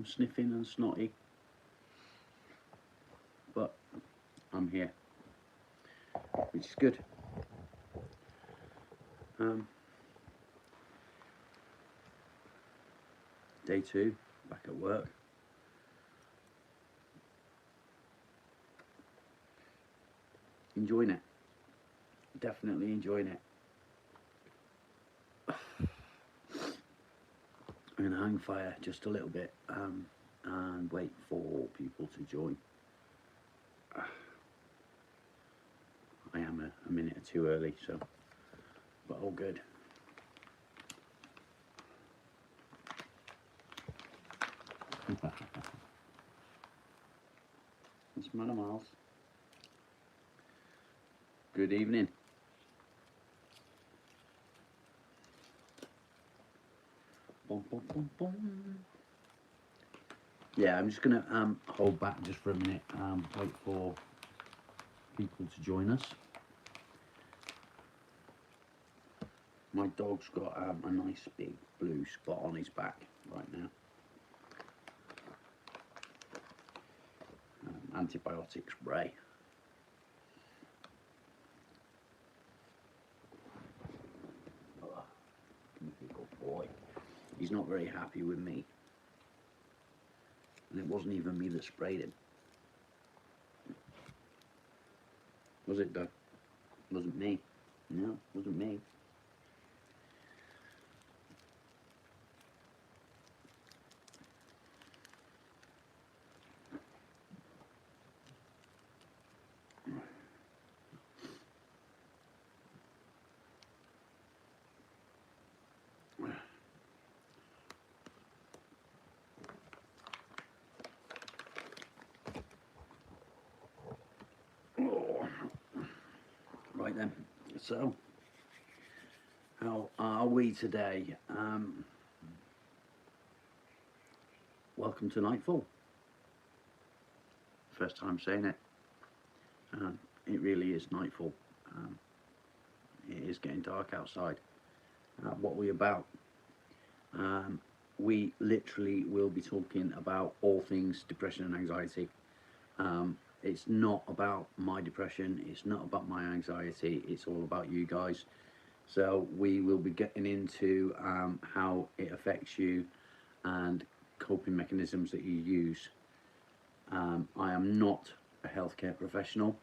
I'm sniffing and snotty, but I'm here, which is good. Day 2, back at work. Enjoying it. Definitely enjoying it. I'm going to hang fire just a little bit and wait for people to join. I am a minute or two early, so, but all good. What's the matter, Miles? Good evening. Boom, boom, boom, boom. Yeah, I'm just gonna hold back just for a minute, wait for people to join us. My dog's got a nice big blue spot on his back right now. Antibiotic spray. Oh, good boy. He's not very happy with me. And it wasn't even me that sprayed him. Was it, Doug? Wasn't me. No, wasn't me. Right then, so how are we today? Welcome to Nightfall. First time saying it. It really is nightfall. It is getting dark outside. What are we about? We literally will be talking about all things depression and anxiety. It's not about my depression, it's not about my anxiety, it's all about you guys. So we will be getting into how it affects you and coping mechanisms that you use. I am not a healthcare professional.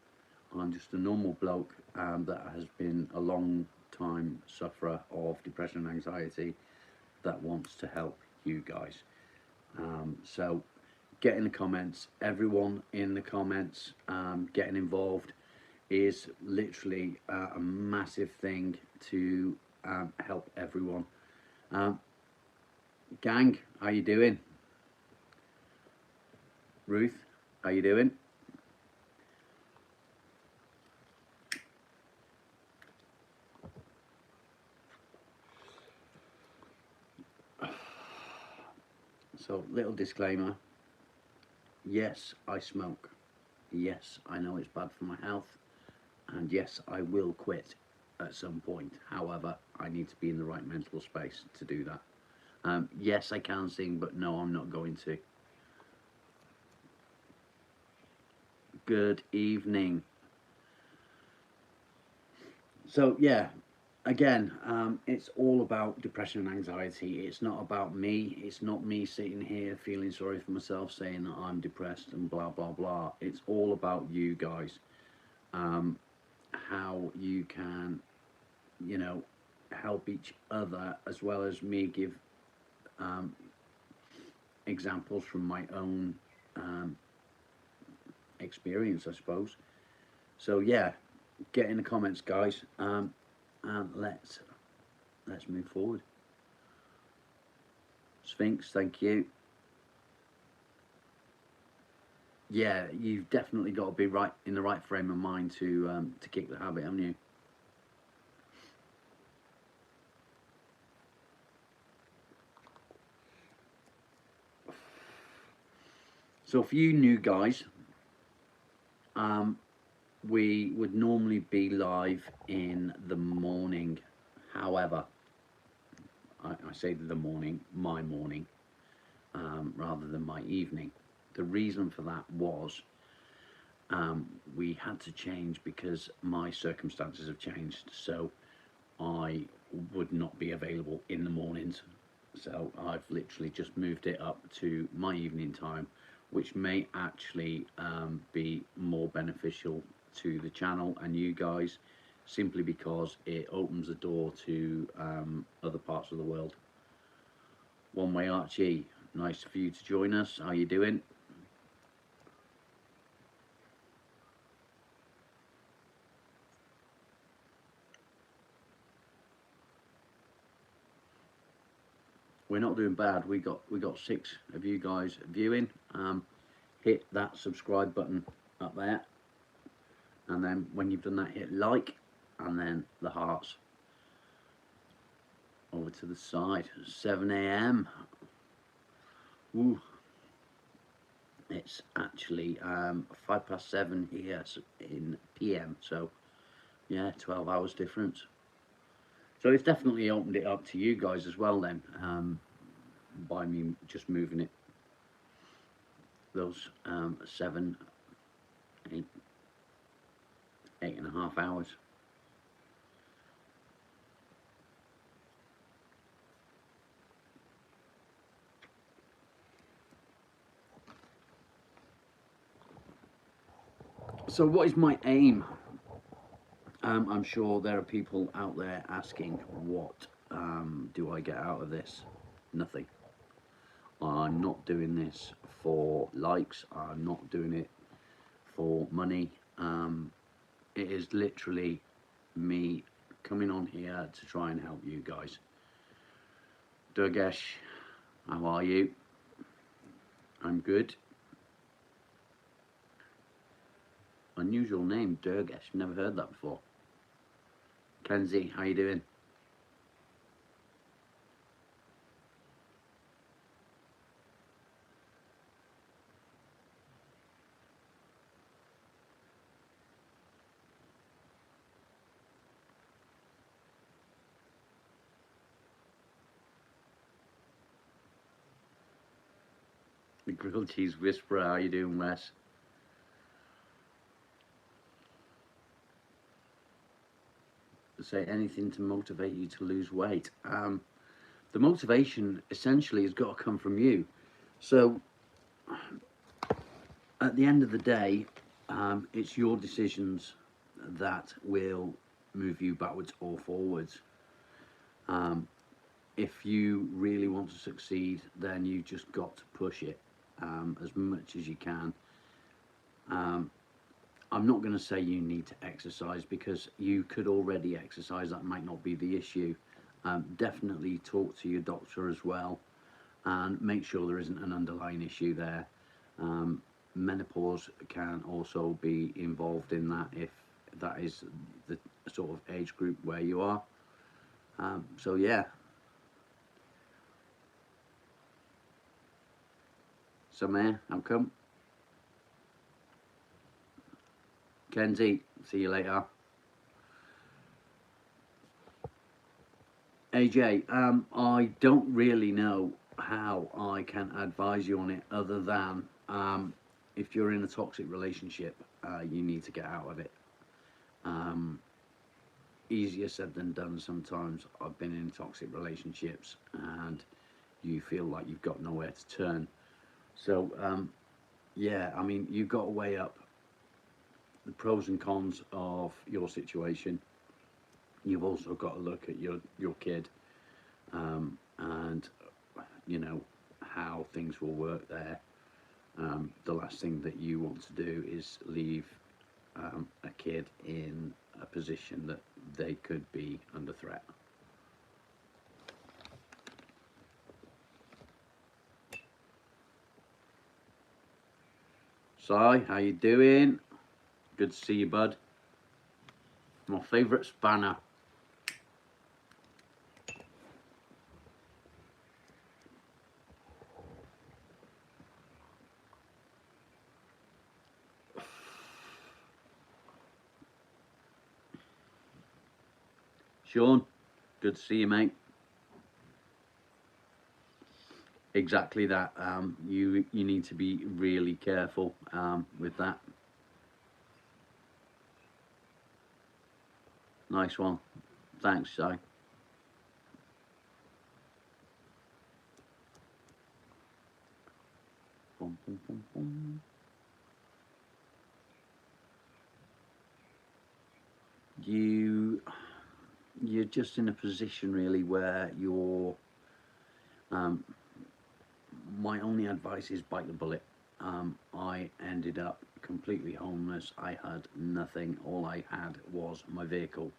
I'm just a normal bloke that has been a long time sufferer of depression and anxiety that wants to help you guys. So get in the comments. Everyone in the comments getting involved is literally a massive thing to help everyone. Gang, how you doing? Ruth, how you doing? So, little disclaimer. Yes, I smoke. Yes, I know it's bad for my health. And yes, I will quit at some point. However, I need to be in the right mental space to do that. Yes, I can sing, but no, I'm not going to. Good evening. So, yeah, again, it's all about depression and anxiety. It's not about me. It's not me sitting here feeling sorry for myself, saying that I'm depressed and blah, blah, blah. It's all about you guys. How you can, you know, help each other, as well as me give examples from my own experience, I suppose. So yeah, get in the comments, guys, and let's move forward. Sphinx, thank you. Yeah, you've definitely got to be right in the right frame of mind to kick the habit, haven't you? So for you new guys, we would normally be live in the morning. However, I say the morning, my morning, rather than my evening. The reason for that was we had to change because my circumstances have changed. So I would not be available in the mornings. So I've literally just moved it up to my evening time, which may actually be more beneficial to the channel and you guys, simply because it opens the door to other parts of the world. One Way Archie, nice for you to join us. How you doing? We're not doing bad. We got 6 of you guys viewing. Hit that subscribe button up there, and then when you've done that, hit like, and then the hearts over to the side. 7 a.m. Ooh, it's actually 7:05 here in PM. So yeah, 12 hours difference. So it's definitely opened it up to you guys as well then, by me just moving it those 7, 8, 8.5 hours. So what is my aim? I'm sure there are people out there asking, what do I get out of this? Nothing. I'm not doing this for likes. I'm not doing it for money. It is literally me coming on here to try and help you guys. Durgesh, how are you? I'm good. Unusual name, Durgesh. Never heard that before. Kenzie, how you doing? The grilled cheese whisperer, how you doing, Wes? Say anything to motivate you to lose weight. The motivation essentially has got to come from you. So at the end of the day, it's your decisions that will move you backwards or forwards. If you really want to succeed, then you just got to push it as much as you can. I'm not going to say you need to exercise, because you could already exercise. That might not be the issue. Definitely talk to your doctor as well, and make sure there isn't an underlying issue there. Menopause can also be involved in that, if that is the sort of age group where you are. So yeah. Samir, how come? Kenzie, see you later. AJ, I don't really know how I can advise you on it, other than if you're in a toxic relationship, you need to get out of it. Easier said than done sometimes. I've been in toxic relationships and you feel like you've got nowhere to turn. So yeah, I mean, you've got to weigh up the pros and cons of your situation. You've also got to look at your kid, and you know how things will work there. The last thing that you want to do is leave a kid in a position that they could be under threat. Si, how you doing? Good to see you, bud. My favourite spanner. Sean, good to see you, mate. exactly that. You need to be really careful with that. Nice one. Thanks, Si. Boom, boom, boom, boom. You you're just in a position really where you're. Um, my only advice is bite the bullet. I ended up completely homeless. I had nothing. All I had was my vehicle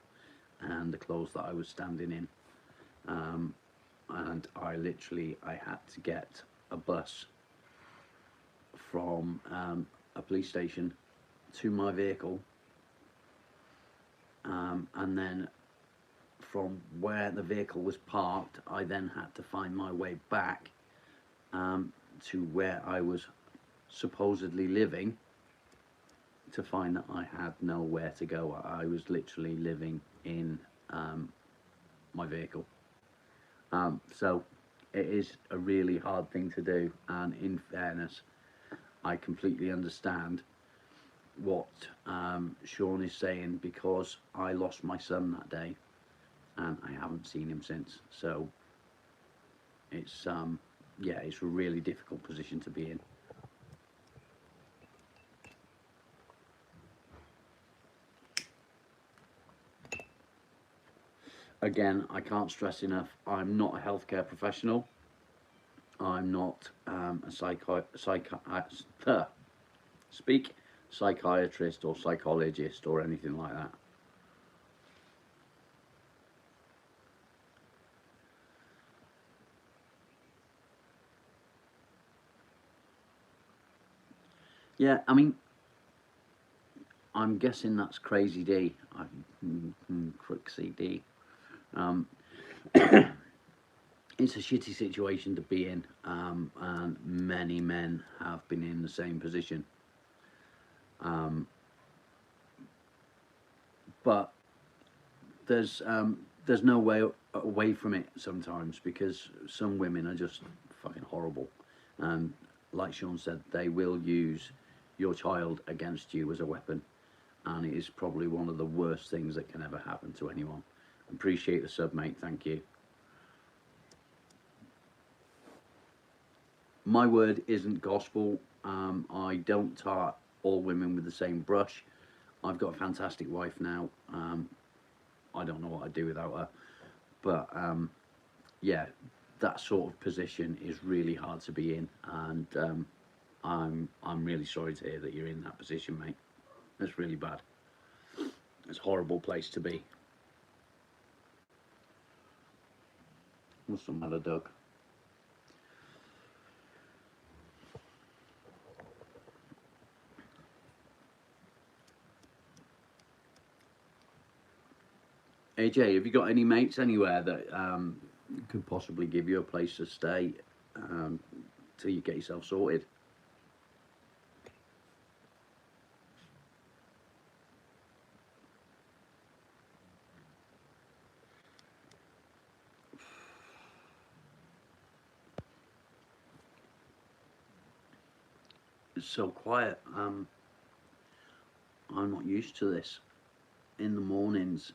and the clothes that I was standing in. Um, and I had to get a bus from a police station to my vehicle, and then from where the vehicle was parked, I then had to find my way back to where I was supposedly living, to find that I had nowhere to go. I was literally living in my vehicle. So it is a really hard thing to do, and in fairness, I completely understand what Sean is saying, because I lost my son that day and I haven't seen him since. So it's yeah, it's a really difficult position to be in. Again, I can't stress enough, I'm not a healthcare professional. I'm not a speak psychiatrist or psychologist or anything like that. Yeah, I mean, I'm guessing that's Crazy D. Crooksy D. Um, it's a shitty situation to be in, and many men have been in the same position. Um, but there's no way away from it sometimes, because some women are just fucking horrible, and like Sean said, they will use your child against you as a weapon, and it is probably one of the worst things that can ever happen to anyone. Appreciate the sub, mate. Thank you. My word isn't gospel. I don't tar all women with the same brush. I've got a fantastic wife now. I don't know what I'd do without her. But yeah, that sort of position is really hard to be in, and I'm really sorry to hear that you're in that position, mate. It's really bad. It's a horrible place to be. What's the matter, Doug? AJ, have you got any mates anywhere that could possibly give you a place to stay um, till you get yourself sorted? It's so quiet. I'm not used to this. In the mornings,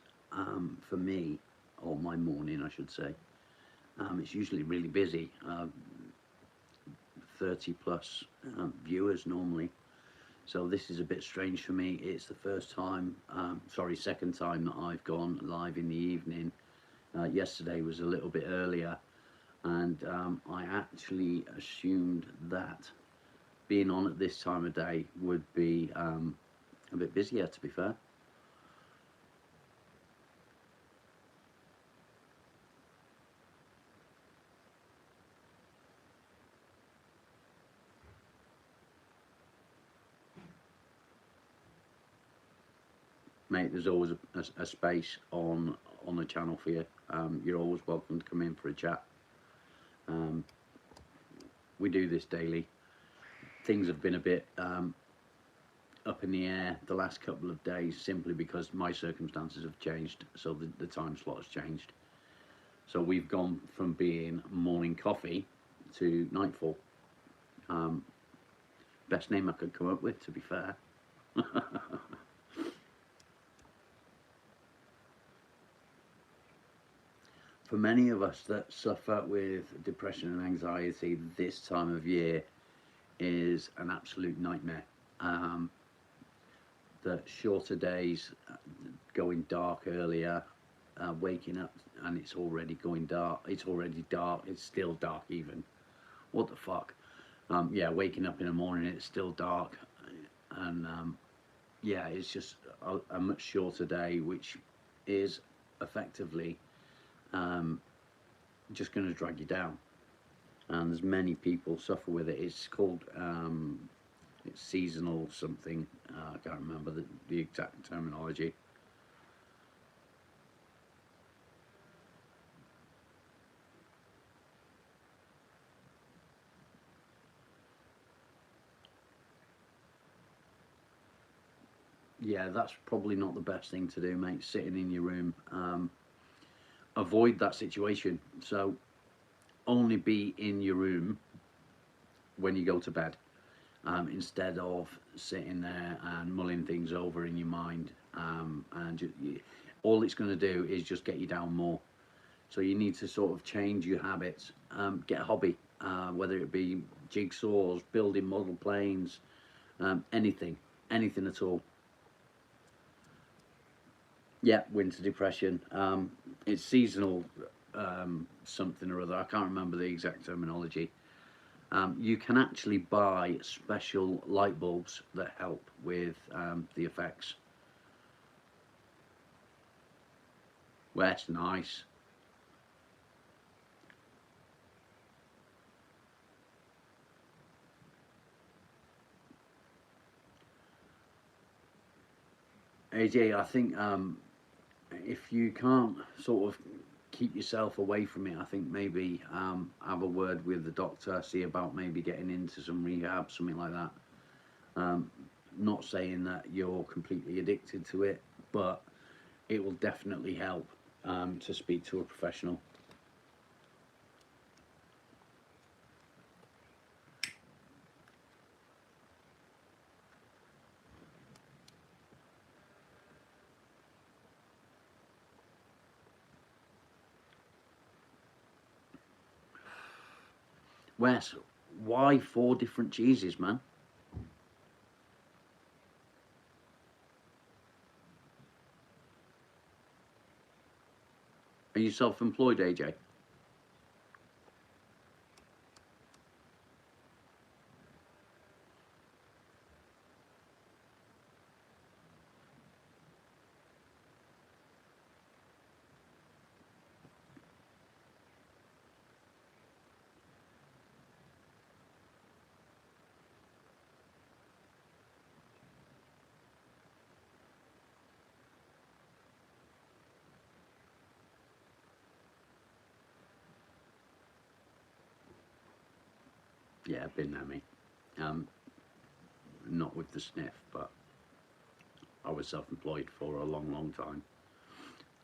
for me, or my morning, I should say, it's usually really busy. 30 plus viewers normally. So this is a bit strange for me. It's the first time, sorry, second time that I've gone live in the evening. Yesterday was a little bit earlier, and I actually assumed that being on at this time of day would be a bit busier, to be fair. Mate, there's always a space on the channel for you. You're always welcome to come in for a chat. Um, we do this daily. Things have been a bit up in the air the last couple of days, simply because my circumstances have changed, so the time slot has changed. So we've gone from being morning coffee to Nightfall. Best name I could come up with, to be fair. For many of us that suffer with depression and anxiety, this time of year is an absolute nightmare. The shorter days, going dark earlier, waking up and it's already going dark. It's already dark. It's still dark even. What the fuck? Yeah, waking up in the morning, it's still dark, and yeah, it's just a much shorter day, which is effectively just going to drag you down. And there's many people suffer with it. It's called it's seasonal something. I can't remember the exact terminology. Yeah, that's probably not the best thing to do, mate. Sitting in your room. Avoid that situation. So only be in your room when you go to bed, instead of sitting there and mulling things over in your mind. All it's going to do is just get you down more. So you need to sort of change your habits. Get a hobby, whether it be jigsaws, building model planes, anything at all. Yeah, winter depression. It's seasonal something or other. I can't remember the exact terminology. You can actually buy special light bulbs that help with the effects. Well, that's nice. AJ, I think if you can't sort of keep yourself away from it, I think maybe have a word with the doctor, see about maybe getting into some rehab, something like that. Not saying that you're completely addicted to it, but it will definitely help to speak to a professional. Wes, why 4 different cheeses, man? Are you self-employed, AJ? Yeah, I've been there, mate. Um, Not with the sniff, but I was self-employed for a long, long time.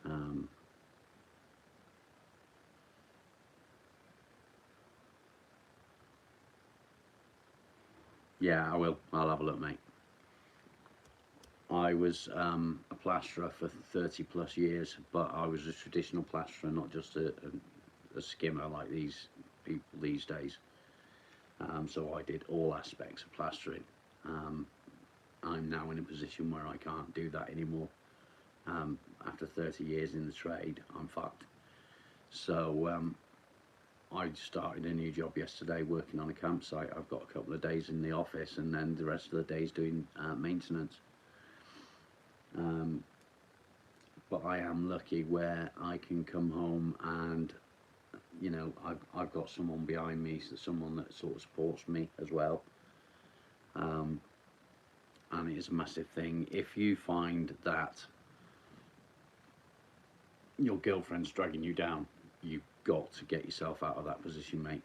Um, yeah, I will. I'll have a look, mate. I was a plasterer for 30 plus years, but I was a traditional plasterer, not just a skimmer like these people these days. So I did all aspects of plastering. Um, I'm now in a position where I can't do that anymore. After 30 years in the trade, I'm fucked. So I started a new job yesterday working on a campsite. I've got a couple of days in the office and then the rest of the days doing maintenance. But I am lucky where I can come home and I've got someone behind me, so someone that sort of supports me as well. Um, and it is a massive thing. If you find that your girlfriend's dragging you down, you've got to get yourself out of that position, mate.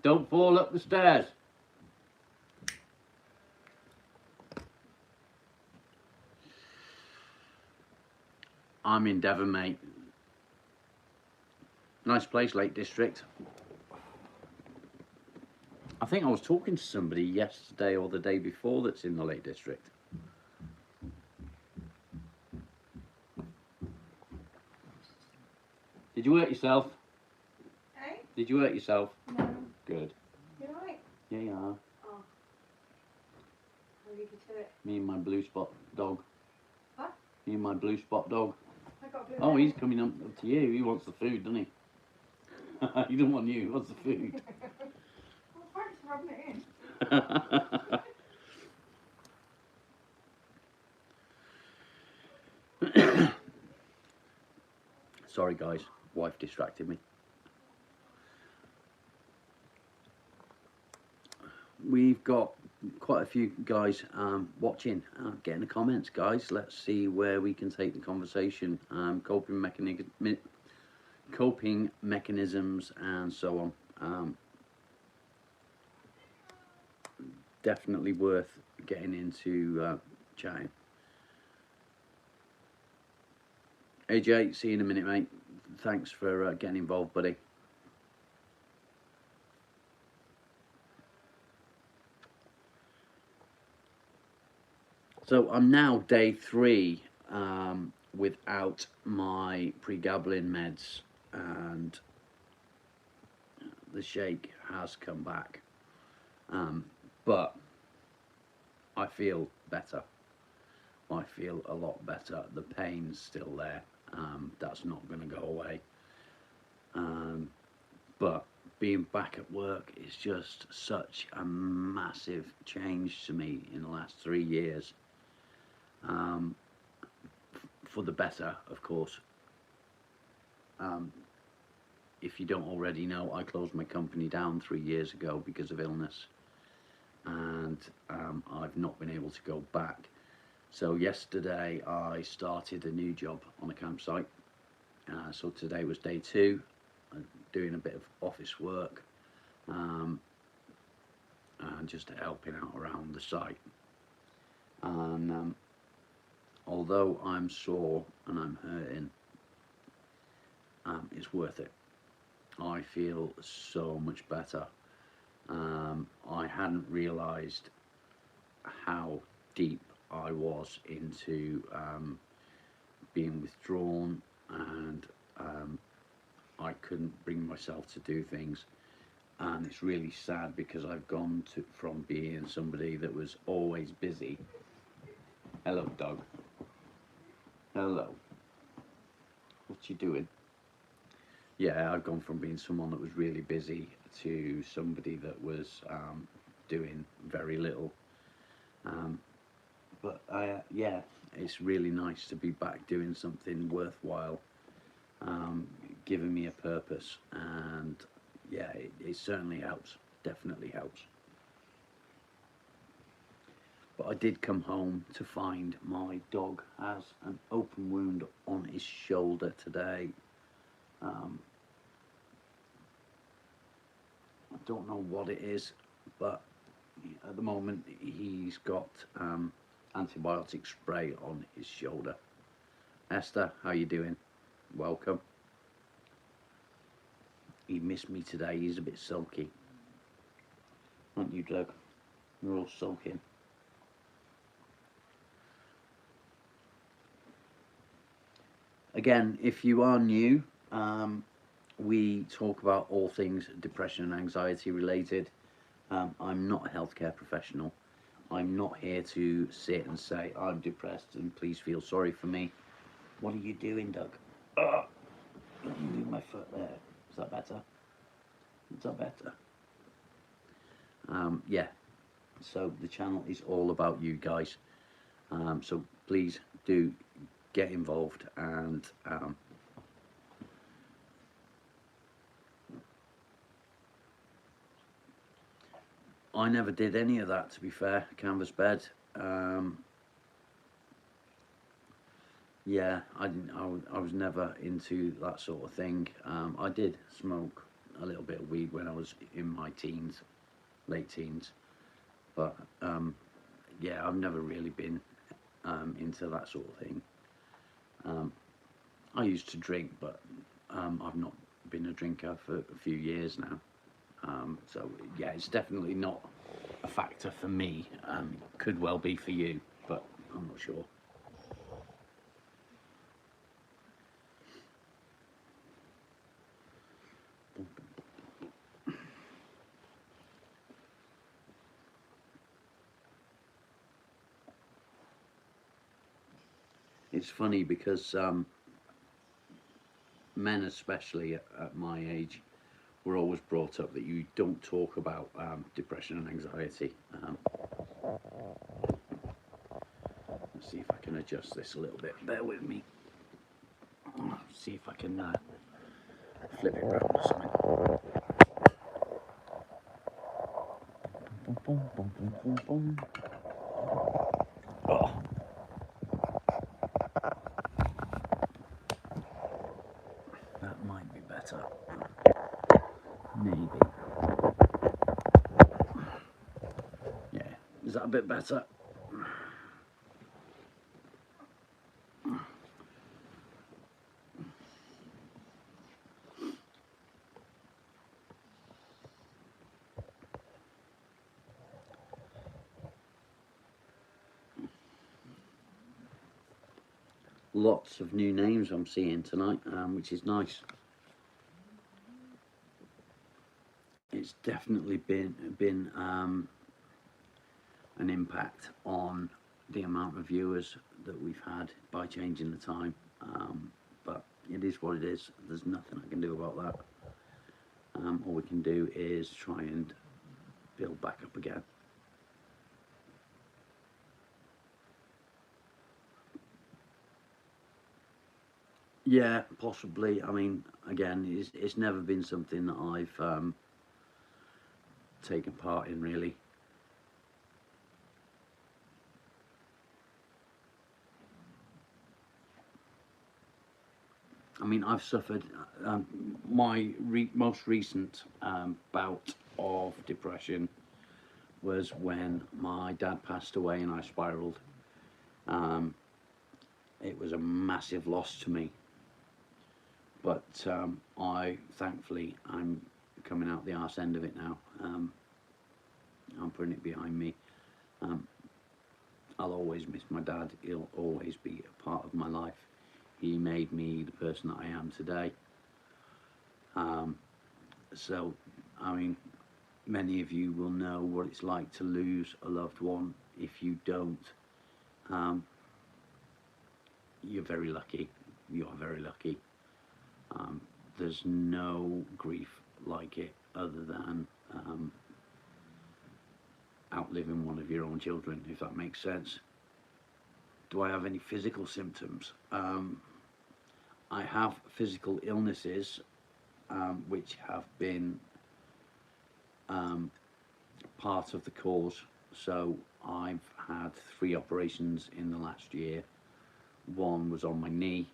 Don't fall up the stairs. I'm in Devon, mate. Nice place, Lake District. I think I was talking to somebody yesterday or the day before that's in the Lake District. Did you hurt yourself? Eh? Did you hurt yourself? No. Good. You alright? Yeah, you are. Oh. I'll leave you to it. Me and my blue spot dog. What? Me and my blue spot dog. I got blue. Oh, he's coming up to you. He wants the food, doesn't he? He doesn't want you. He wants the food. Well, thanks for rubbing it in. Sorry, guys. Wife distracted me. We've got quite a few guys watching. Get in the comments, guys. Let's see where we can take the conversation. Coping mechanisms and so on. Definitely worth getting into chatting. AJ, see you in a minute, mate. Thanks for getting involved, buddy. So I'm now day 3 without my pregabalin meds, and the shake has come back, but I feel better. I feel a lot better. The pain's still there. That's not going to go away. But being back at work is just such a massive change to me in the last 3 years. For the better, of course. If you don't already know, I closed my company down 3 years ago because of illness, and I've not been able to go back. So yesterday I started a new job on a campsite. So today was day 2, doing a bit of office work, and just helping out around the site. And although I'm sore and I'm hurting, it's worth it. I feel so much better. I hadn't realised how deep I was into being withdrawn, and I couldn't bring myself to do things. And it's really sad because I've gone from being somebody that was always busy. Hello, dog. Hello. What you doing? Yeah, I've gone from being someone that was really busy to somebody that was doing very little. But yeah, it's really nice to be back doing something worthwhile, giving me a purpose, and yeah, it certainly helps. Definitely helps. But I did come home to find my dog has an open wound on his shoulder today. I don't know what it is, but at the moment he's got antibiotic spray on his shoulder. Esther, how you doing? Welcome. He missed me today. He's a bit sulky. Aren't you, Doug? You're all sulking. Again, if you are new, we talk about all things depression and anxiety related. I'm not a healthcare professional. I'm not here to sit and say I'm depressed and please feel sorry for me. What are you doing, Doug? You move my foot there. Is that better? Is that better? Yeah. So the channel is all about you guys. So please do get involved, and I never did any of that, to be fair. Canvas bed. Yeah, I was never into that sort of thing. I did smoke a little bit of weed when I was in my teens, late teens, but yeah, I've never really been into that sort of thing. I used to drink, but I've not been a drinker for a few years now. So yeah, it's definitely not a factor for me. Could well be for you, but I'm not sure. It's funny because men, especially at my age, were always brought up that you don't talk about depression and anxiety. Let's see if I can adjust this a little bit. Bear with me. See if I can flip it around or something. Boom, boom, boom, boom, boom, boom. Oh. That might be better. Maybe. Yeah. Is that a bit better? Lots of new names I'm seeing tonight, which is nice. It's definitely been an impact on the amount of viewers that we've had by changing the time. But it is what it is. There's nothing I can do about that. All we can do is try and build back up again. Yeah, possibly. I mean, again, it's never been something that I've taken part in, really. I mean, I've suffered my most recent bout of depression was when my dad passed away and I spiraled. Um, it was a massive loss to me, but I thankfully I'm coming out the arse end of it now. I'm putting it behind me. Um, I'll always miss my dad. He'll always be a part of my life. He made me the person that I am today. So, I mean, many of you will know what it's like to lose a loved one. If you don't, you're very lucky. You are very lucky. There's no grief like it other than outliving one of your own children, if that makes sense. Do I have any physical symptoms? I have physical illnesses which have been part of the cause. So I've had 3 operations in the last year. One was on my knee,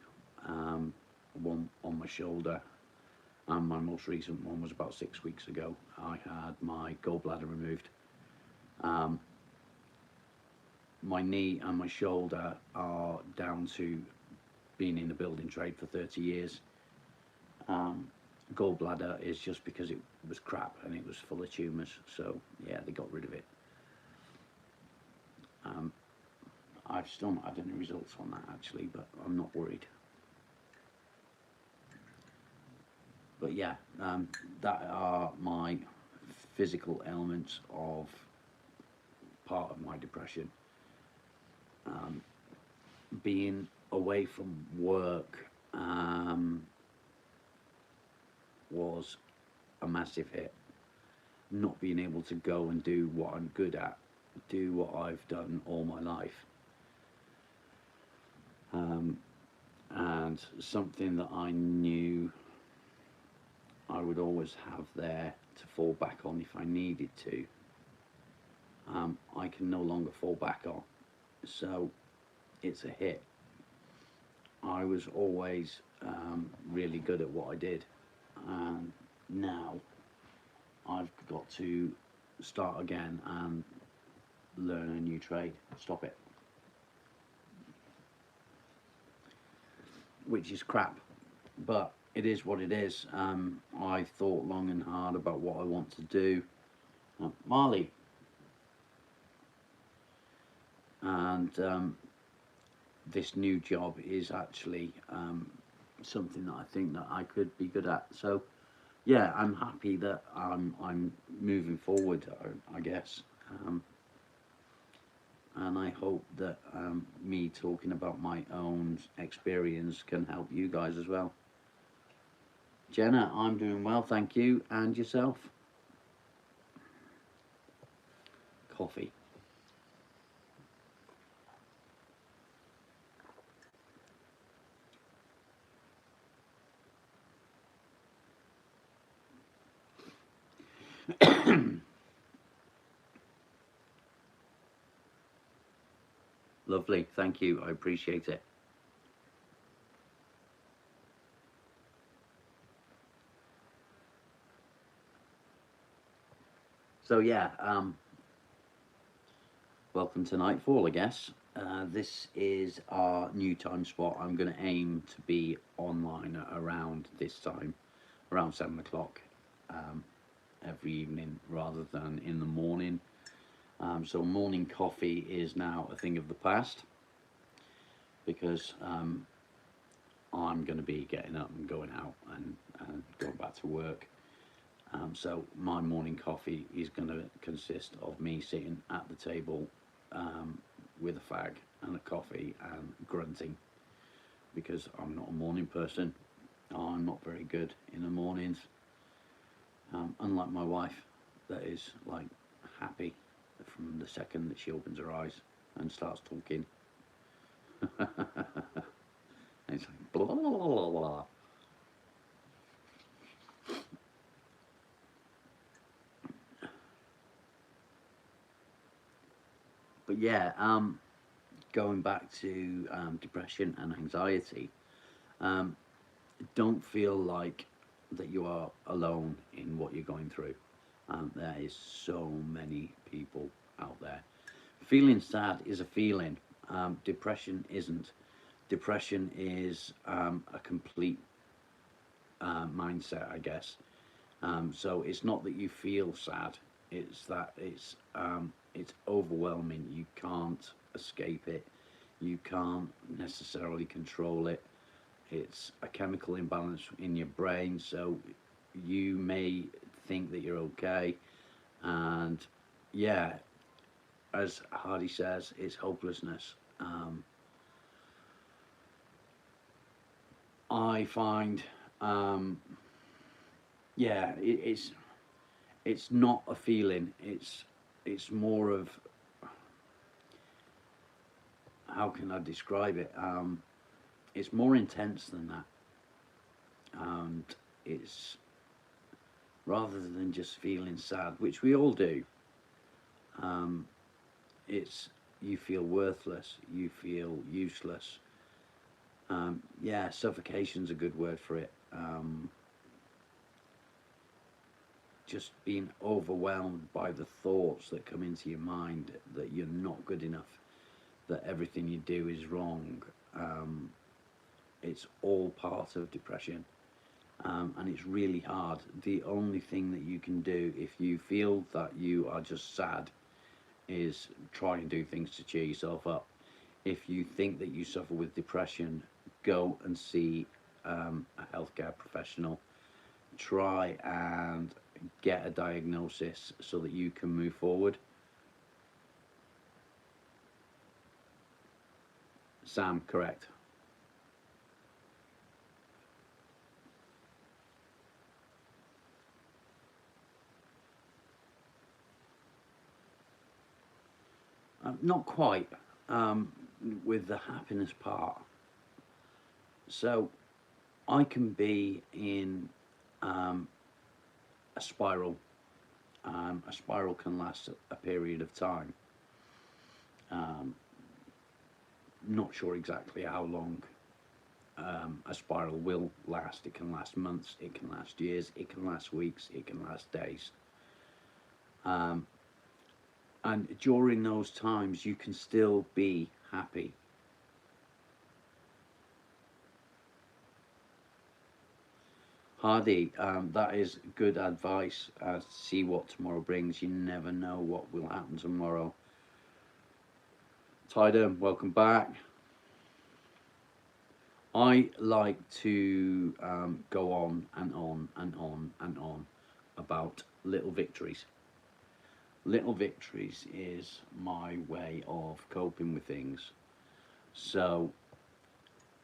one on my shoulder, and my most recent one was about 6 weeks ago. I had my gallbladder removed. My knee and my shoulder are down to being in the building trade for 30 years. Gallbladder is just because it was crap and it was full of tumours, so yeah, they got rid of it. I've still not had any results on that actually, but I'm not worried. But yeah, that are my physical ailments of part of my depression. Being away from work was a massive hit. Not being able to go and do what I'm good at, do what I've done all my life. And something that I knew I would always have there to fall back on if I needed to, I can no longer fall back on. So it's a hit. I was always really good at what I did, and now I've got to start again and learn a new trade. Stop it. which is crap, but it is what it is. I thought long and hard about what I want to do. Marley, and this new job is actually something that I think that I could be good at. So yeah, I'm happy that I'm moving forward, I guess. And I hope that me talking about my own experience can help you guys as well. Jenna, I'm doing well, thank you. And yourself? Coffee. Lovely, thank you. I appreciate it. So yeah, welcome to Nightfall, I guess. This is our new time spot. I'm going to aim to be online around this time, around 7 o'clock um, every evening rather than in the morning. So morning coffee is now a thing of the past because I'm going to be getting up and going out and going back to work. So my morning coffee is going to consist of me sitting at the table with a fag and a coffee and grunting because I'm not a morning person. I'm not very good in the mornings. Unlike my wife, that is like happy from the second that she opens her eyes and starts talking. It's like blah, blah, blah, blah, blah. But yeah, going back to depression and anxiety, um, don't feel like that you are alone in what you're going through. There is so many people out there. Feeling sad is a feeling. Depression isn't. Depression is a complete mindset, I guess. So it's not that you feel sad; it's that it's overwhelming. You can't escape it. You can't necessarily control it. It's a chemical imbalance in your brain, so you may think that you're okay, and yeah, as Hardy says, it's hopelessness. I find, um, yeah, it's not a feeling. It's more of, how can I describe it? It's more intense than that, and it's rather than just feeling sad, which we all do. Um, it's you feel worthless, you feel useless. Yeah, suffocation's a good word for it. Just being overwhelmed by the thoughts that come into your mind that you're not good enough, that everything you do is wrong. Um, it's all part of depression, and it's really hard. The only thing that you can do if you feel that you are just sad is try and do things to cheer yourself up. If you think that you suffer with depression, go and see a healthcare professional. Try and get a diagnosis so that you can move forward. Sam, correct. Not quite um, with the happiness part. So I can be in um, a spiral. A spiral can last a period of time. Um, not sure exactly how long a spiral will last. It can last months, it can last years, it can last weeks, it can last days. Um, and during those times, you can still be happy. Hardy, that is good advice. See what tomorrow brings. You never know what will happen tomorrow. Tyder, welcome back. I like to go on and on and on and on about little victories. Little victories is my way of coping with things. So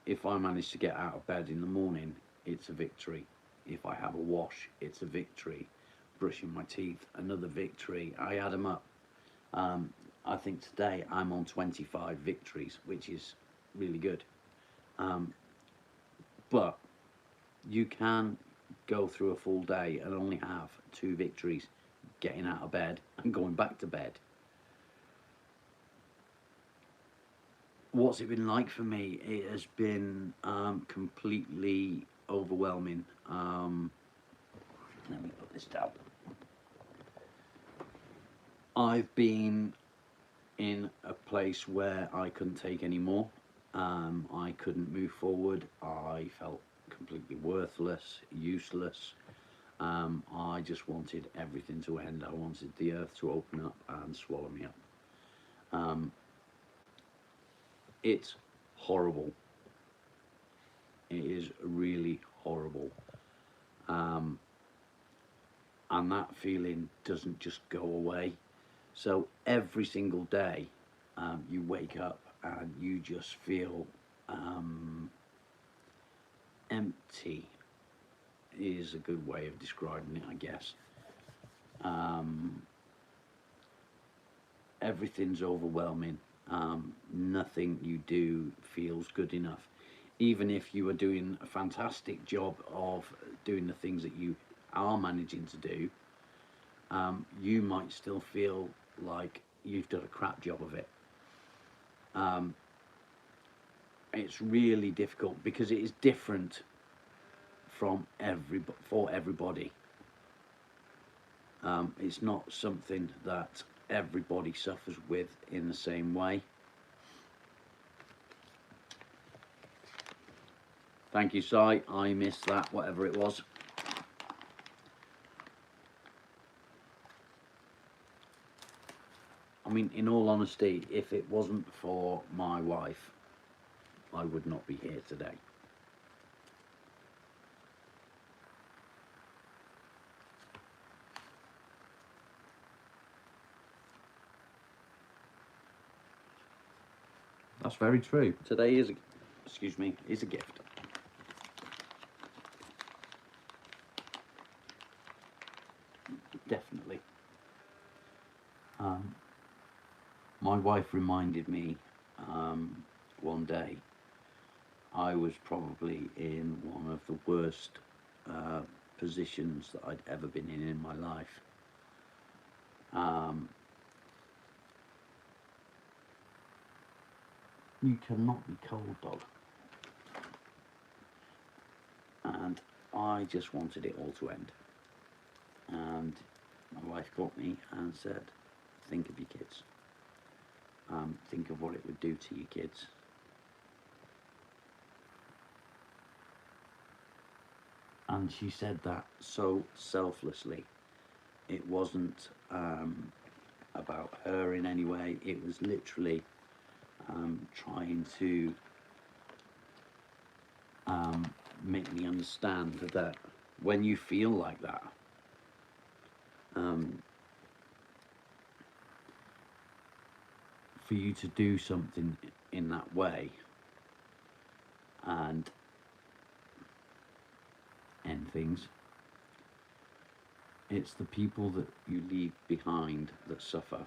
if I manage to get out of bed in the morning, it's a victory. If I have a wash, it's a victory. Brushing my teeth, another victory. I add them up. I think today I'm on 25 victories, which is really good. But you can go through a full day and only have 2 victories, getting out of bed and going back to bed. What's it been like for me? It has been completely overwhelming. Let me put this down. I've been in a place where I couldn't take any more. I couldn't move forward. I felt completely worthless, useless. I just wanted everything to end. I wanted the earth to open up and swallow me up. It's horrible. It is really horrible. And that feeling doesn't just go away. So every single day you wake up and you just feel empty is a good way of describing it, I guess. Everything's overwhelming. Nothing you do feels good enough. Even if you are doing a fantastic job of doing the things that you are managing to do, you might still feel like you've done a crap job of it. It's really difficult because it is different for everybody. It's not something that everybody suffers with in the same way. Thank you, Si. I missed that, whatever it was. I mean, in all honesty, if it wasn't for my wife, I would not be here today. That's very true. Today is a gift. Definitely. My wife reminded me one day I was probably in one of the worst positions that I'd ever been in my life. You cannot be cold, dog. And I just wanted it all to end. And my wife got me and said, think of your kids. Think of what it would do to your kids. And she said that so selflessly. It wasn't about her in any way. It was literally trying to make me understand that when you feel like that, for you to do something in that way and end things, it's the people that you leave behind that suffer.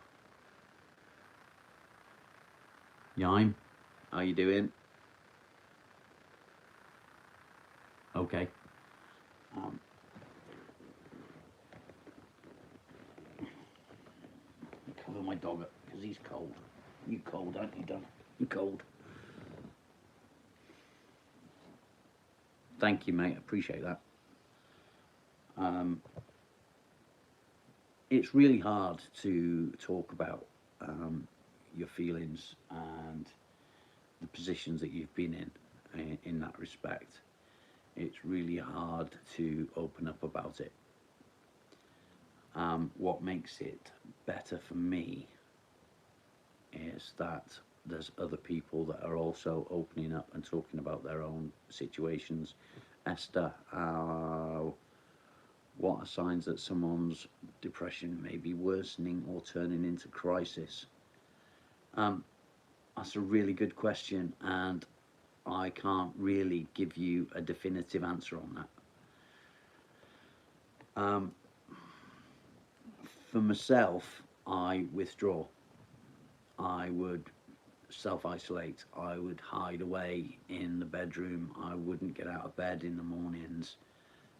Yaim, how you doing? Okay. Cover my dog up because he's cold. You cold, aren't you, Don? You cold. Thank you, mate. Appreciate that. It's really hard to talk about your feelings and the positions that you've been in that respect. it's really hard to open up about it. What makes it better for me is that there's other people that are also opening up and talking about their own situations. Esther, what are signs that someone's depression may be worsening or turning into crisis? That's a really good question, and I can't really give you a definitive answer on that. For myself, I withdraw. I would self-isolate. I would hide away in the bedroom. I wouldn't get out of bed in the mornings.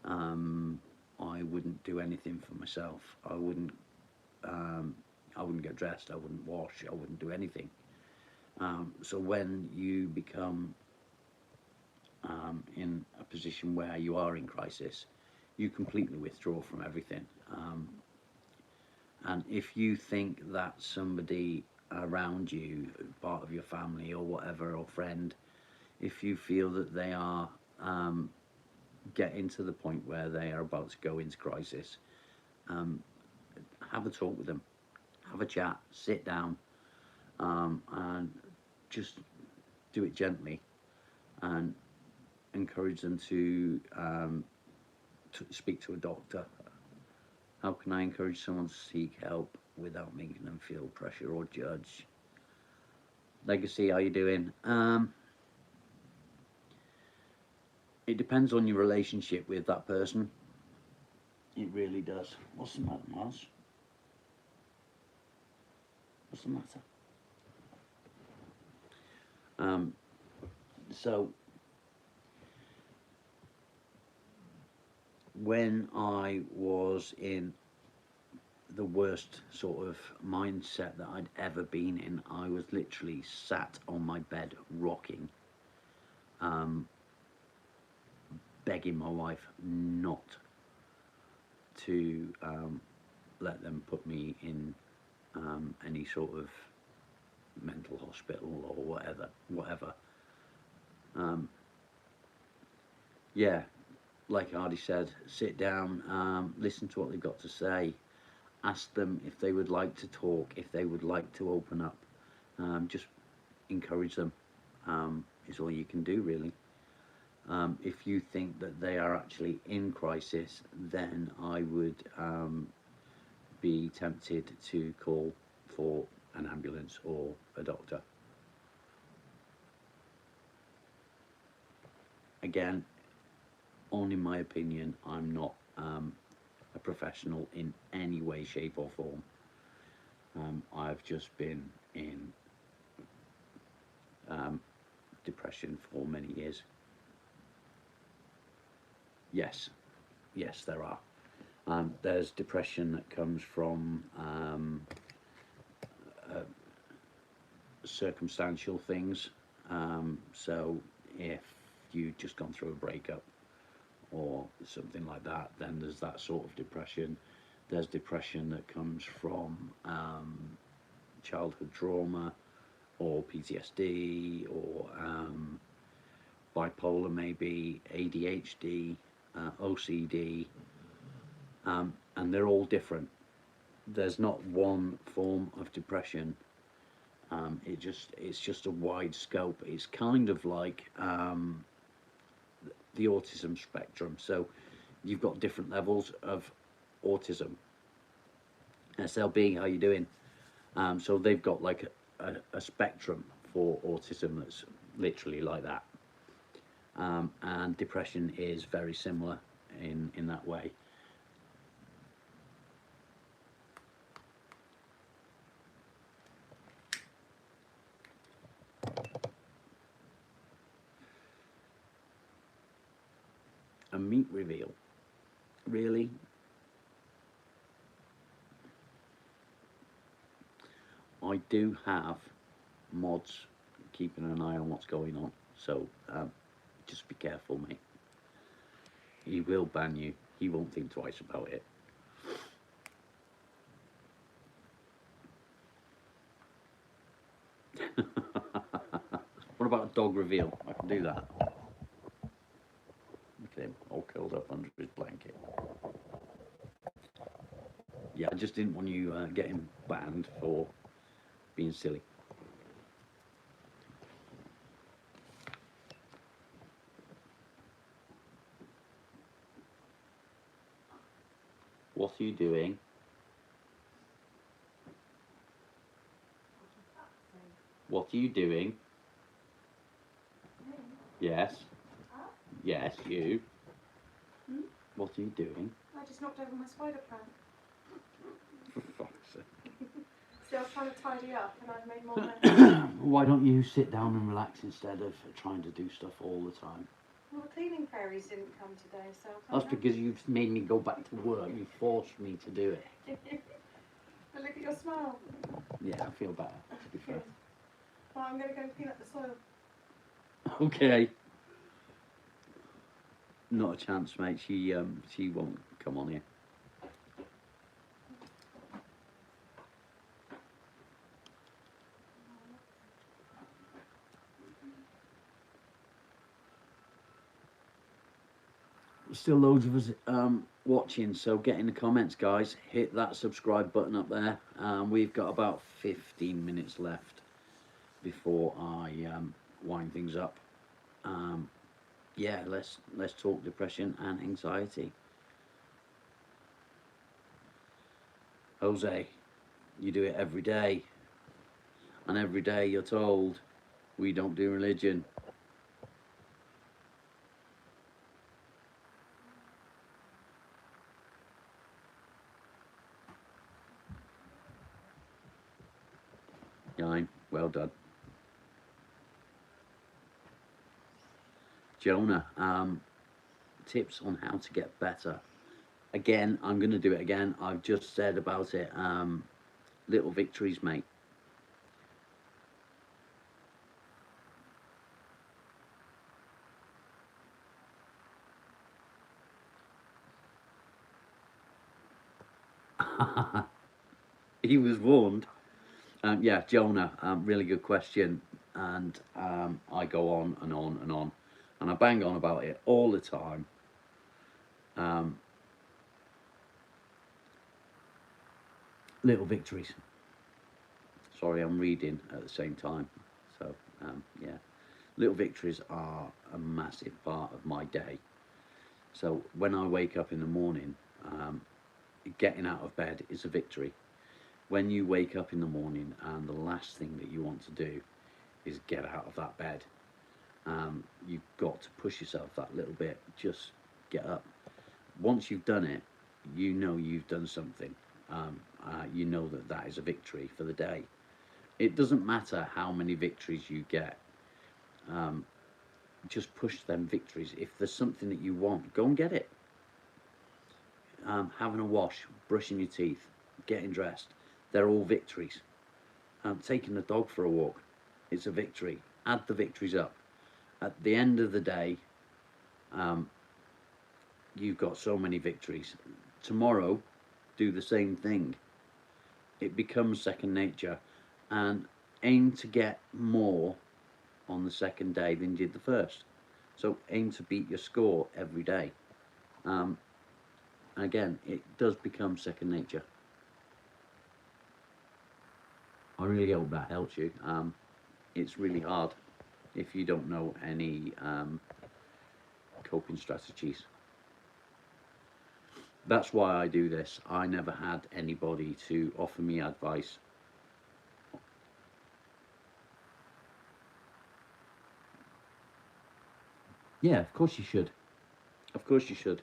I wouldn't do anything for myself. I wouldn't get dressed. I wouldn't wash. I wouldn't do anything. So when you become in a position where you are in crisis, you completely withdraw from everything. And if you think that somebody around you, part of your family or whatever, or friend, if you feel that they are getting to the point where they are about to go into crisis, have a talk with them, have a chat, sit down, and just do it gently, and encourage them to speak to a doctor. How can I encourage someone to seek help without making them feel pressure or judge? Legacy, how you doing? It depends on your relationship with that person. It really does. What's the matter, Miles? What's the matter? So when I was in the worst sort of mindset that I'd ever been in, I was literally sat on my bed rocking, begging my wife not to let them put me in any sort of mental hospital or whatever. Yeah, like Hardy said, sit down, listen to what they've got to say, ask them if they would like to talk, if they would like to open up. Just encourage them, is all you can do, really. If you think that they are actually in crisis, then I would be tempted to call for an ambulance or a doctor. Again, only my opinion. I'm not a professional in any way, shape or form. I've just been in depression for many years. Yes, there are. There's depression that comes from circumstantial things. So if you've just gone through a breakup or something like that, then there's that sort of depression. There's depression that comes from childhood trauma or PTSD or bipolar, maybe ADHD, OCD, and they're all different. There's not one form of depression. It's just a wide scope. It's kind of like the autism spectrum. So you've got different levels of autism. SLB, how you doing? So they've got like a spectrum for autism that's literally like that. And depression is very similar in that way. A meat reveal, really? I do have mods keeping an eye on what's going on, so just be careful, mate. He will ban you. He won't think twice about it. What about a dog reveal? I can do that. Look at him, all curled up under his blanket. Yeah, I just didn't want you getting banned for being silly. What are you doing? What are you doing? Yes. Yes, you. Hmm? What are you doing? I just knocked over my spider plant. For fuck's sake. See, I was trying to tidy up and I've made more mess. Why don't you sit down and relax instead of trying to do stuff all the time? Well, the cleaning fairies didn't come today, so That's because you've made me go back to work. You forced me to do it. But look at your smile. Yeah, I feel better, to be fair. Well, I'm going to go clean up the soil. Okay. Not a chance, mate. She won't come on here. Still loads of us watching, so get in the comments, guys. Hit that subscribe button up there. We've got about 15 minutes left before I wind things up. Yeah, let's talk depression and anxiety. Jose, you do it every day, and every day you're told we don't do religion. Nine, well done. Jonah, tips on how to get better. Again, I'm going to do it again. I've just said about it. Little victories, mate. He was warned. Yeah, Jonah, really good question. And I go on and on and on. And I bang on about it all the time. Little victories. Sorry, I'm reading at the same time. So, yeah. Little victories are a massive part of my day. So when I wake up in the morning, getting out of bed is a victory. When you wake up in the morning and the last thing that you want to do is get out of that bed, you've got to push yourself that little bit. Just get up. Once you've done it, you know you've done something. You know that that is a victory for the day. It doesn't matter how many victories you get. Just push them victories. If there's something that you want, go and get it. Having a wash, brushing your teeth, getting dressed, they're all victories. Taking the dog for a walk, it's a victory. Add the victories up. At the end of the day, you've got so many victories. Tomorrow, do the same thing. It becomes second nature, and aim to get more on the second day than you did the first. So aim to beat your score every day. Again, it does become second nature. I really hope that helps you. It's really hard if you don't know any coping strategies. That's why I do this. I never had anybody to offer me advice. Yeah, of course you should. Of course you should.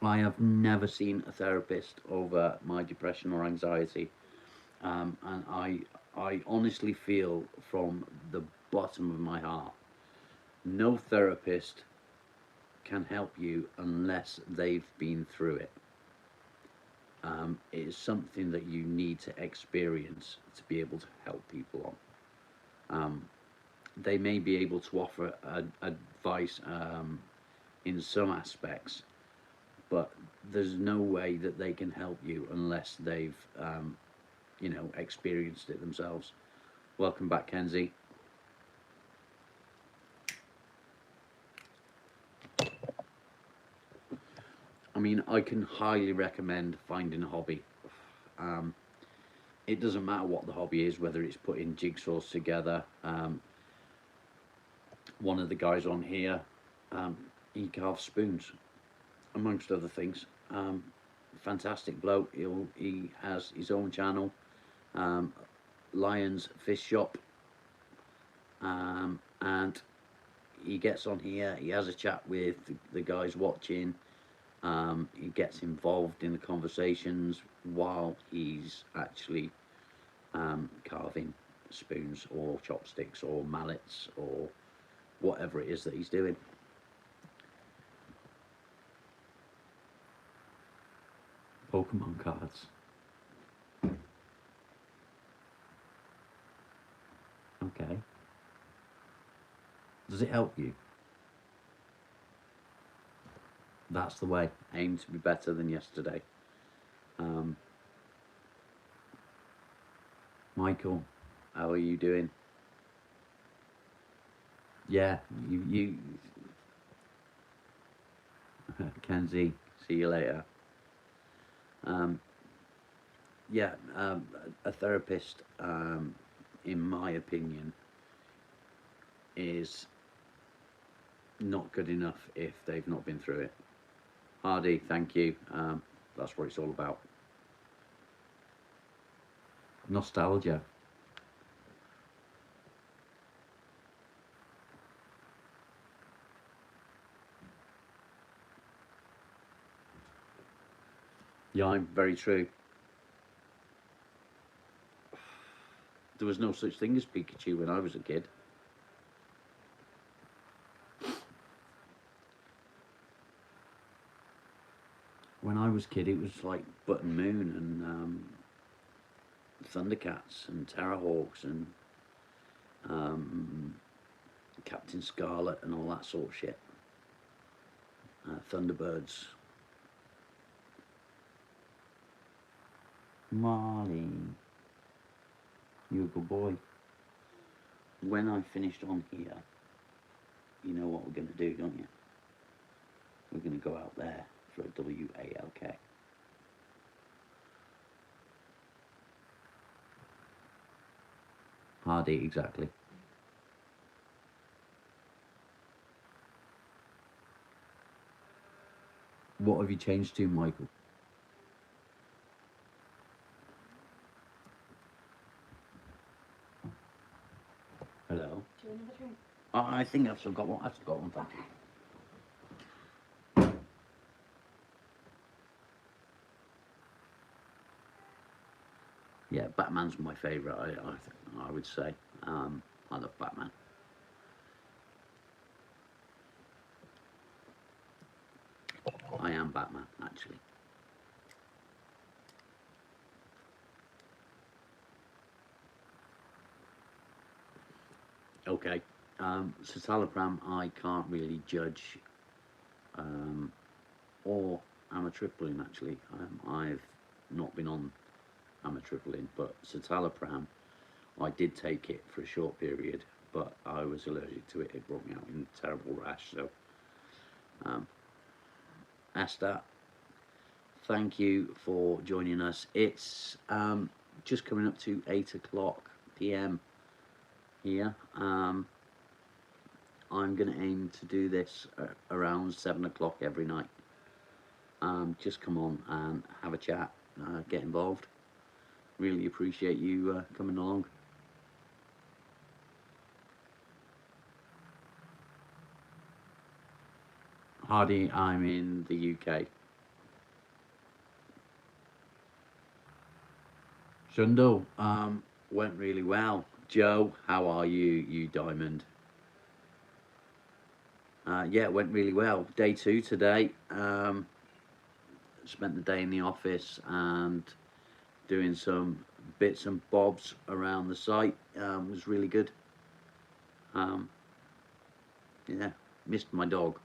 I have never seen a therapist over my depression or anxiety, and I honestly feel from the bottom of my heart, no therapist can help you unless they've been through it. It is something that you need to experience to be able to help people on. They may be able to offer advice in some aspects, but there's no way that they can help you unless they've, experienced it themselves. Welcome back, Kenzie. I mean, I can highly recommend finding a hobby. Um, it doesn't matter what the hobby is, whether it's putting jigsaws together. One of the guys on here, um, he carves spoons, amongst other things. Fantastic bloke. He has his own channel, um, Lions Fish Shop, and he gets on here. He has a chat with the guys watching. He gets involved in the conversations while he's actually carving spoons or chopsticks or mallets or whatever it is that he's doing. Pokemon cards. Okay. Does it help you? That's the way. Aim to be better than yesterday. Michael, how are you doing? Yeah, you Kenzie, see you later. Um, yeah, a therapist, in my opinion, is not good enough if they've not been through it. Hardy, thank you. That's what it's all about. Nostalgia. Yeah, I'm very true. There was no such thing as Pikachu when I was a kid. When I was a kid, it was like Button Moon and Thundercats and Terrorhawks and um, Captain Scarlet and all that sort of shit. Thunderbirds. Marley, you a good boy. When I finished on here, you know what we're going to do, don't you? We're going to go out there for a WALK. Hardy, exactly. What have you changed to, Michael? Hello? Do another drink? I think I've still got one. I've still got one, thank you. Yeah, Batman's my favourite, I would say. I love Batman. I am Batman, actually. Okay. Citalopram, I can't really judge, or amitriptyline, actually. I've not been on amitriptyline, but citalopram, I did take it for a short period, but I was allergic to it. It brought me out in a terrible rash. So, Asta, thank you for joining us. It's just coming up to 8 o'clock p.m. here. I'm going to aim to do this around 7 o'clock every night. Just come on and have a chat, get involved. Really appreciate you coming along. Hardy, I'm in the UK. Shundo, went really well. Joe, how are you, you diamond? Yeah, it went really well. Day 2 today. Spent the day in the office and doing some bits and bobs around the site. Was really good. Yeah, missed my dog.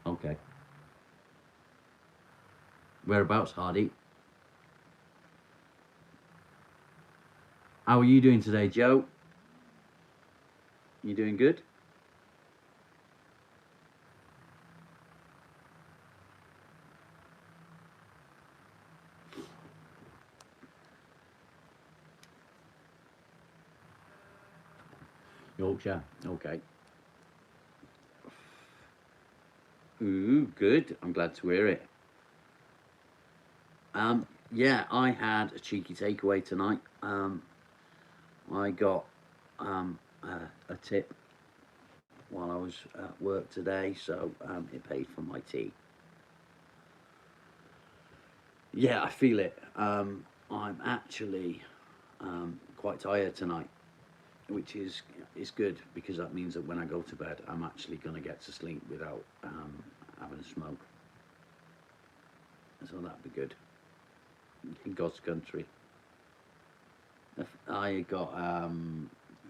Okay. Whereabouts, Hardy? How are you doing today, Joe? You doing good? Yorkshire. Okay. Ooh, good. I'm glad to hear it. Yeah, I had a cheeky takeaway tonight. I got a tip while I was at work today, so it paid for my tea. Yeah, I feel it. I'm actually quite tired tonight, which is good because that means that when I go to bed, I'm actually going to get to sleep without having a smoke. So that'd be good. In God's country. I got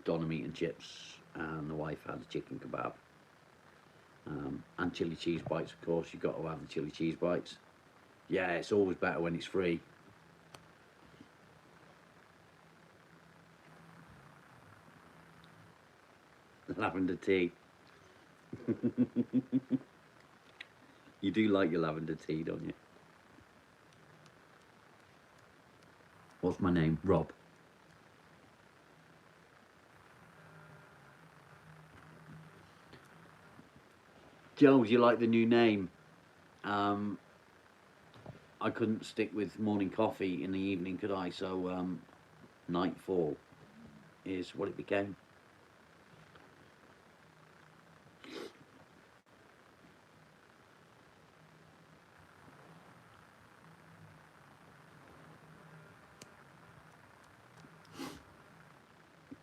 doner meat and chips, and the wife had a chicken kebab. And chili cheese bites, of course. You've got to have the chili cheese bites. Yeah, it's always better when it's free. Lavender tea. You do like your lavender tea, don't you? What's my name? Rob. Joe, do you like the new name? Um, I couldn't stick with morning coffee in the evening, could I? So Nightfall is what it became.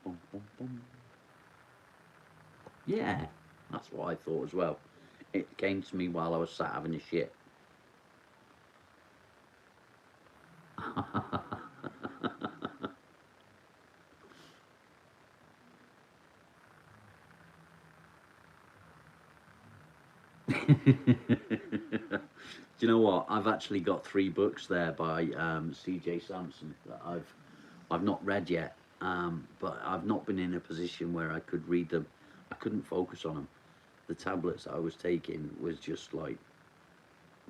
Boom, boom, boom. Yeah, that's what I thought as well. It came to me while I was sat having a shit. Do you know what? I've actually got 3 books there by C.J. Sampson that I've not read yet, but I've not been in a position where I could read them. I couldn't focus on them. The tablets I was taking was just like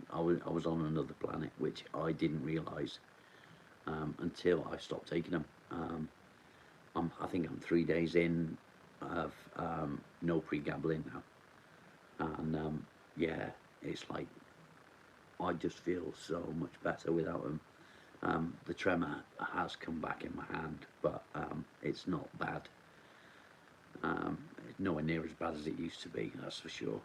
I was on another planet, which I didn't realise until I stopped taking them. I think I'm 3 days in of no pre-gambling now, and yeah, it's like I just feel so much better without them. The tremor has come back in my hand, but it's not bad. It's nowhere near as bad as it used to be, that's for sure.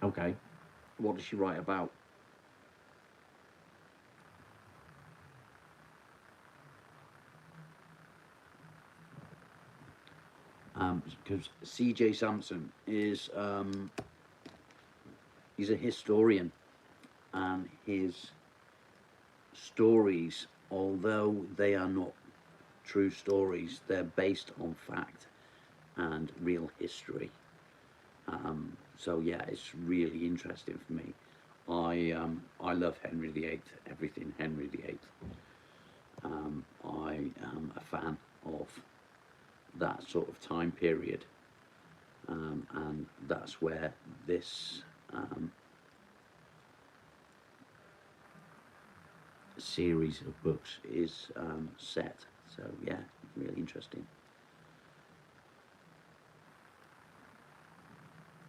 Okay, what does she write about? Because C.J. Sampson is he's a historian, and his stories, although they are not true stories, they're based on fact and real history. So yeah, it's really interesting for me. I love Henry VIII, everything Henry VIII. I am a fan of that sort of time period, and that's where this series of books is set. So yeah, really interesting.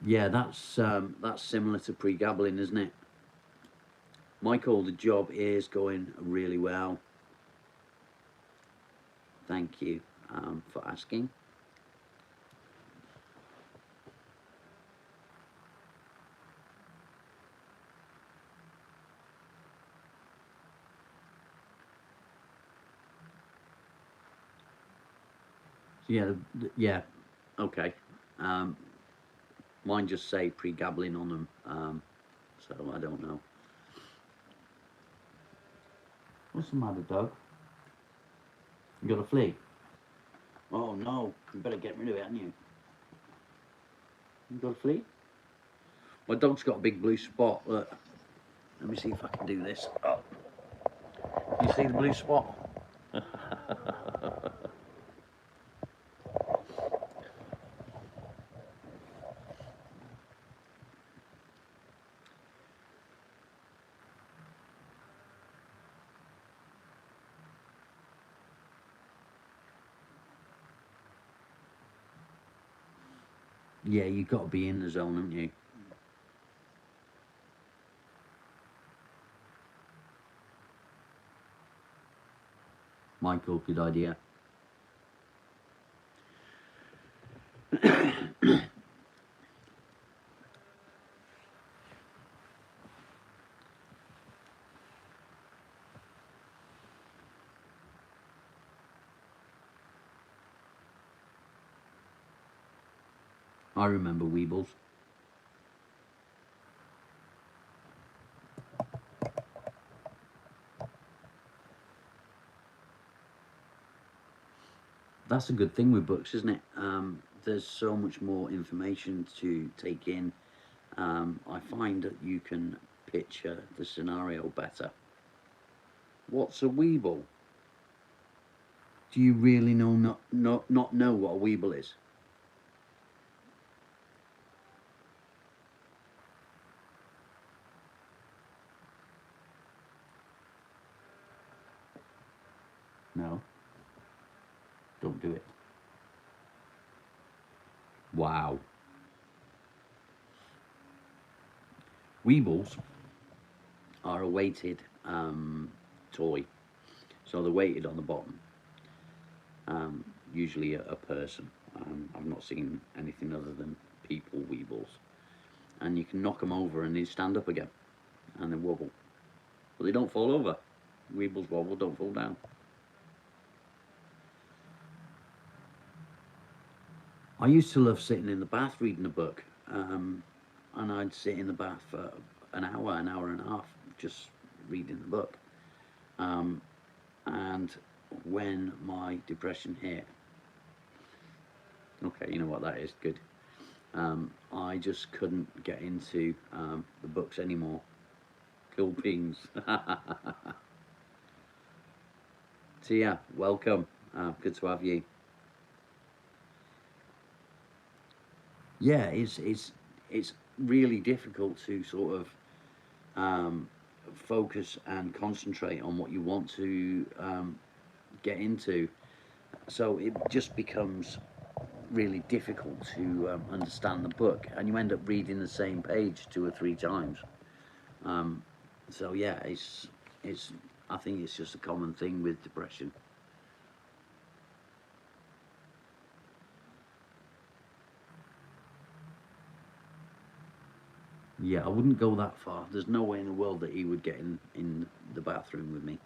Yeah, that's similar to pre-gambling, isn't it? Michael, the job is going really well. Thank you for asking. Yeah, yeah, okay. Um, Mine just say pre-gambling on them, so I don't know. What's the matter, Doug? You got a flea? Oh no, you better get rid of it, haven't you? You got a flea? My dog's got a big blue spot. Look, let me see if I can do this. Oh, you see the blue spot? Yeah, you've got to be in the zone, haven't you? Michael, good idea. I remember Weebles. That's a good thing with books, isn't it? There's so much more information to take in. I find that you can picture the scenario better. What's a Weeble? Do you really not know what a Weeble is? No, don't do it. Wow. Weebles are a weighted toy, so they're weighted on the bottom. Usually a person. I've not seen anything other than people Weebles, and you can knock them over and they stand up again, and they wobble, but they don't fall over. Weebles wobble, don't fall down. I used to love sitting in the bath reading a book, and I'd sit in the bath for an hour and a half, just reading the book. And when my depression hit, okay, you know what that is, good. I just couldn't get into the books anymore. Cool beans. Tia, welcome. Good to have you. Yeah, it's really difficult to sort of focus and concentrate on what you want to get into. So it just becomes really difficult to understand the book, and you end up reading the same page 2 or 3 times. Um, so yeah, it's I think it's just a common thing with depression. Yeah, I wouldn't go that far. There's no way in the world that he would get in the bathroom with me.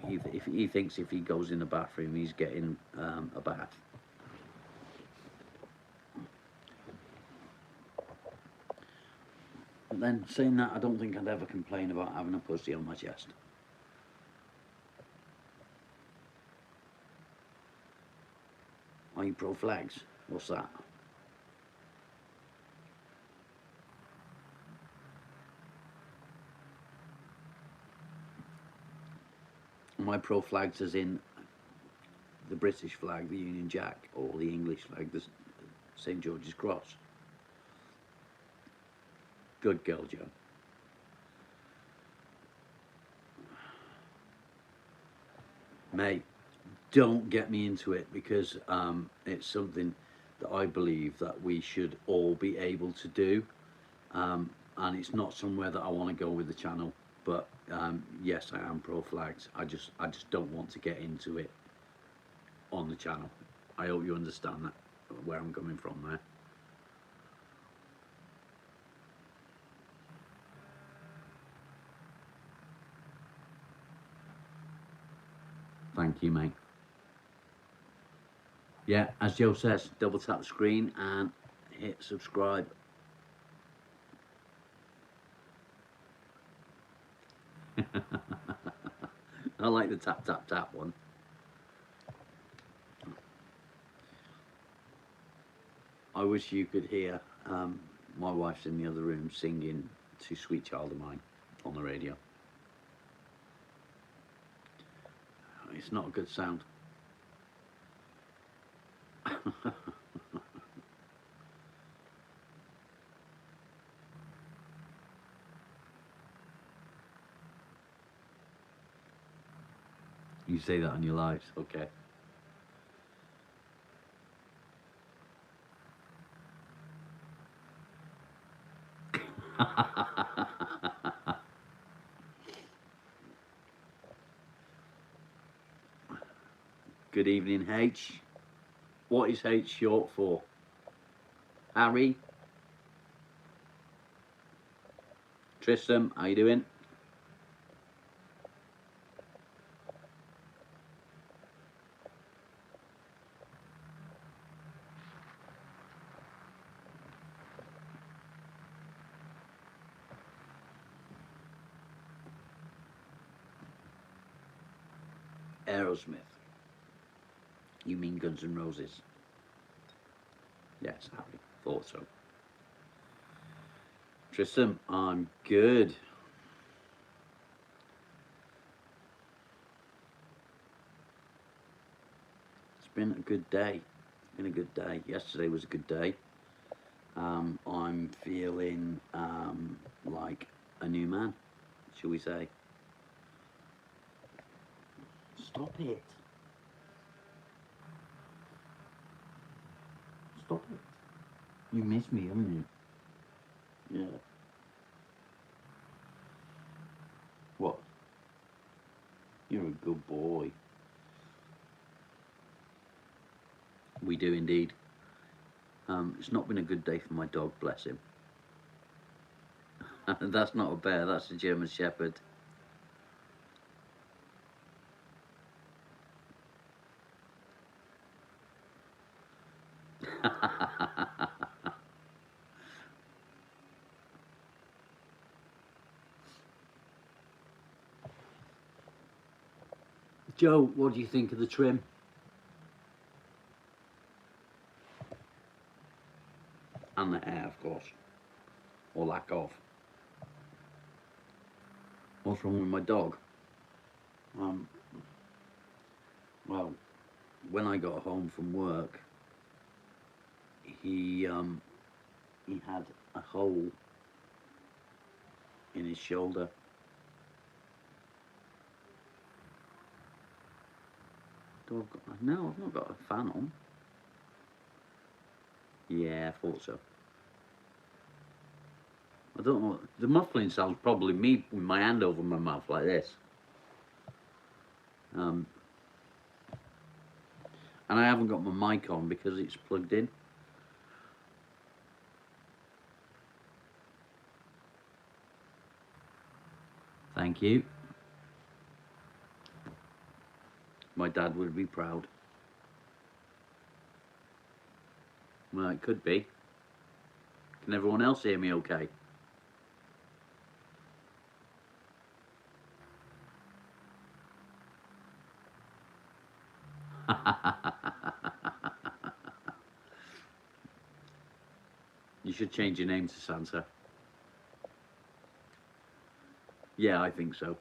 If he thinks if he goes in the bathroom, he's getting a bath. But then saying that, I don't think I'd ever complain about having a pussy on my chest. Are you pro flags? What's that? Am I pro flags as in the British flag, the Union Jack, or the English flag, the St George's Cross? Good girl, Joe. Mate, don't get me into it because it's something that I believe that we should all be able to do, and it's not somewhere that I want to go with the channel. But yes, I am pro flags. I just don't want to get into it on the channel. I hope you understand that where I'm coming from there. Thank you, mate. Yeah, as Joe says, double tap the screen and hit subscribe. I like the tap tap tap one. I wish you could hear my wife's in the other room singing to Sweet Child of Mine on the radio. It's not a good sound. You say that on your lives, okay. Good evening, H. What is H short for? Harry? Tristan, how you doing? Aerosmith. You mean Guns N' Roses? Yes, Harry. Thought so. Tristan, I'm good. It's been a good day. It's been a good day. Yesterday was a good day. I'm feeling like a new man, shall we say. Stop it. Stop it. You miss me, haven't you? Yeah. What? You're a good boy. We do indeed. It's not been a good day for my dog, bless him. That's not a bear, that's a German Shepherd. Joe, what do you think of the trim? And the hair, of course. Or lack of. What's wrong with my dog? Well, when I got home from work, he had a hole in his shoulder. No, I've not got a fan on. Yeah, I thought so. I don't know. The muffling sounds probably me with my hand over my mouth like this. And I haven't got my mic on because it's plugged in. Thank you. My dad would be proud. Well, it could be. Can everyone else hear me okay? You should change your name to Santa. Yeah, I think so.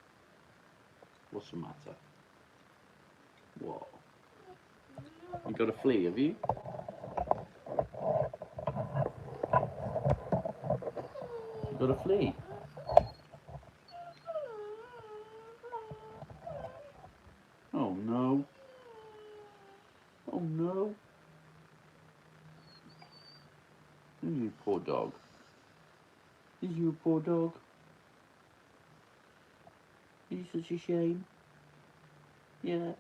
What's the matter? What? You got a flea, have you? You got a flea? Oh no. Oh no. You poor dog. Is you a poor dog? Is you such a shame? Yeah.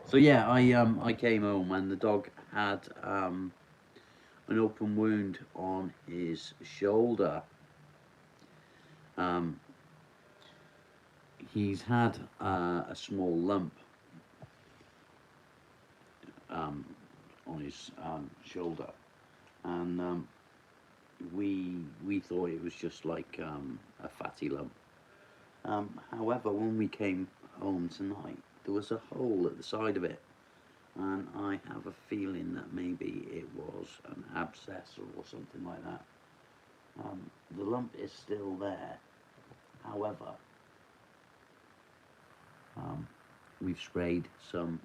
So yeah, I came home and the dog had an open wound on his shoulder. He's had a small lump on his shoulder, and we thought it was just like a fatty lump. However, when we came home tonight, there was a hole at the side of it, and I have a feeling that maybe it was an abscess or something like that. The lump is still there, however, we've sprayed some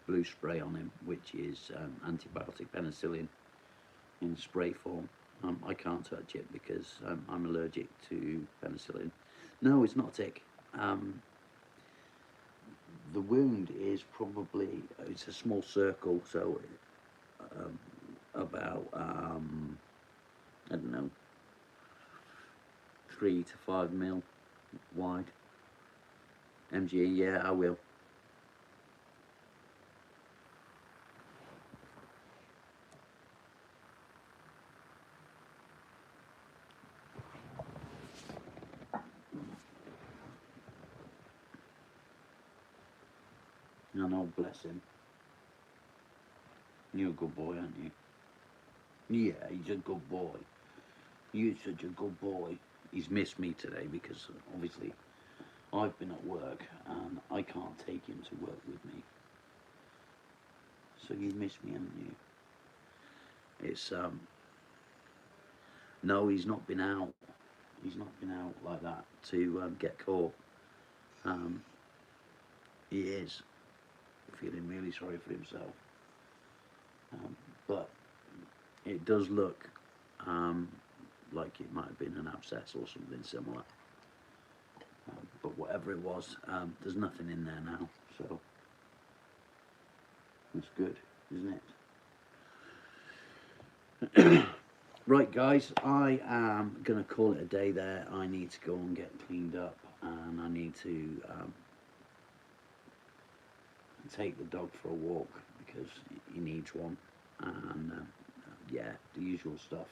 blue spray on him, which is antibiotic penicillin in spray form. I can't touch it because I'm allergic to penicillin. No, it's not a tick. The wound is probably, it's a small circle, so about I don't know, 3 to 5 mil wide. MG, yeah, I will. And oh, bless him. You're a good boy, aren't you? Yeah, he's a good boy. You're such a good boy. He's missed me today because obviously I've been at work and I can't take him to work with me. So you missed me, haven't you? It's no, he's not been out. He's not been out like that to get caught. He is feeling really sorry for himself. But it does look like it might have been an abscess or something similar. But whatever it was, there's nothing in there now, so it's good, isn't it? Right, guys, I am going to call it a day there. I need to go and get cleaned up, and I need to take the dog for a walk because he needs one, and yeah, the usual stuff.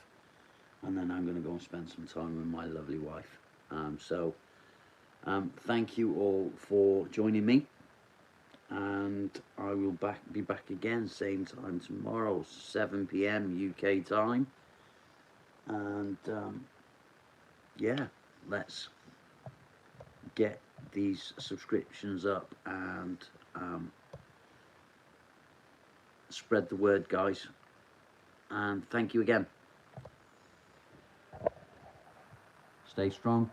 And then I'm going to go and spend some time with my lovely wife. Thank you all for joining me, and I will be back again same time tomorrow, 7 p.m. UK time. And yeah, let's get these subscriptions up and spread the word, guys. And thank you again. Stay strong.